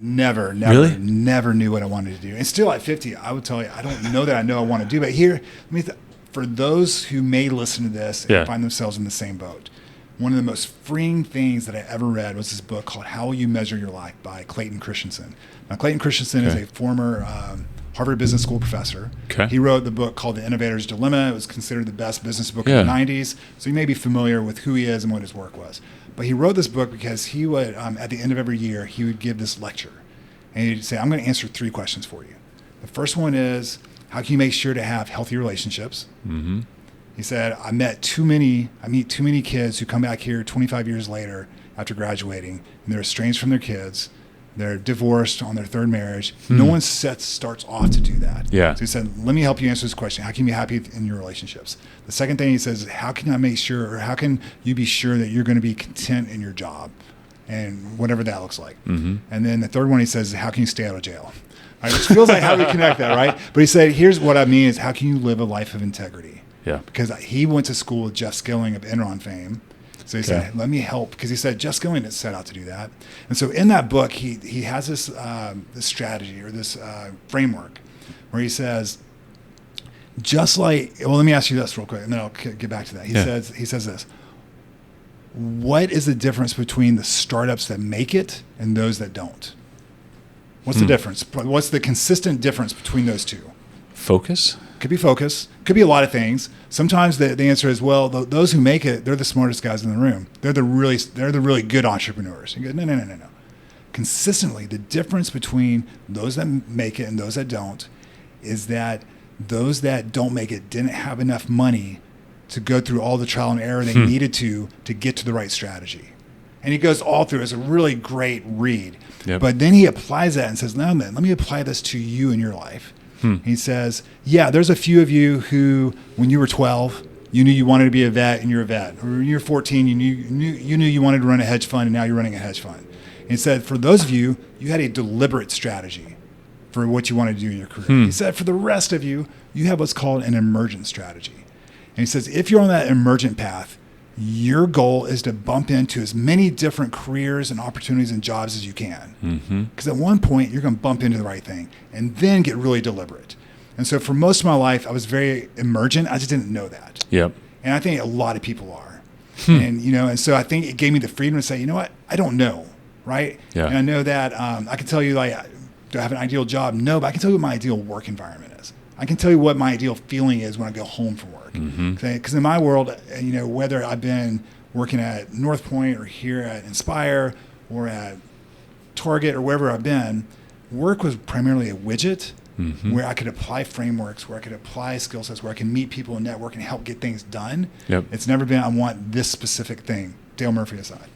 Really? never knew what I wanted to do. And still at 50, I would tell you, I don't know that I know I want to do. But here, for those who may listen to this and find themselves in the same boat, one of the most freeing things that I ever read was this book called How Will You Measure Your Life by Clayton Christensen. Now, Clayton Christensen is a former Harvard Business School professor. Okay. He wrote the book called The Innovator's Dilemma. It was considered the best business book in the 90s. So you may be familiar with who he is and what his work was. But he wrote this book because he would, at the end of every year, he would give this lecture. And he'd say, I'm going to answer 3 questions for you. The first one is, how can you make sure to have healthy relationships? Mm-hmm. He said, I meet too many kids who come back here 25 years later after graduating, and they're estranged from their kids. They're divorced on their 3rd marriage. No one starts off to do that. Yeah. So he said, let me help you answer this question. How can you be happy in your relationships? The second thing he says is, how can I make sure, or how can you be sure that you're going to be content in your job and whatever that looks like? Mm-hmm. And then the third one he says is, how can you stay out of jail? Right, which feels like how we connect that, right? But he said, here's what I mean is, how can you live a life of integrity? Yeah. Because he went to school with Jeff Skilling of Enron fame. So he said, let me help. Because he said, Jeff Skilling didn't set out to do that. And so in that book, he has this strategy or this framework where he says, let me ask you this real quick, and then I'll get back to that. He says this. What is the difference between the startups that make it and those that don't? What's the difference? What's the consistent difference between those two? Focus? Could be focus. Could be a lot of things. Sometimes the answer is, well, those who make it, they're the smartest guys in the room. They're the really good entrepreneurs. You go, no. Consistently, the difference between those that make it and those that don't is that those that don't make it didn't have enough money to go through all the trial and error they needed to get to the right strategy. And he goes all through. It's a really great read. Yep. But then he applies that and says, now then, let me apply this to you in your life. He says, there's a few of you who, when you were 12, you knew you wanted to be a vet and you're a vet. Or when you were 14, you knew you wanted to run a hedge fund and now you're running a hedge fund. And he said, for those of you, you had a deliberate strategy for what you wanted to do in your career. He said, for the rest of you, you have what's called an emergent strategy. And he says, if you're on that emergent path, your goal is to bump into as many different careers and opportunities and jobs as you can. Because at one point, you're going to bump into the right thing and then get really deliberate. And so for most of my life, I was very emergent. I just didn't know that. Yep. And I think a lot of people are. And so I think it gave me the freedom to say, you know what? I don't know, right? Yeah. And I know that I can tell you, do I have an ideal job? No, but I can tell you what my ideal work environment is. I can tell you what my ideal feeling is when I go home from work. Because in my world, whether I've been working at North Point or here at Inspire or at Target or wherever I've been, work was primarily a widget where I could apply frameworks, where I could apply skill sets, where I can meet people and network and help get things done. Yep. It's never been, I want this specific thing, Dale Murphy aside.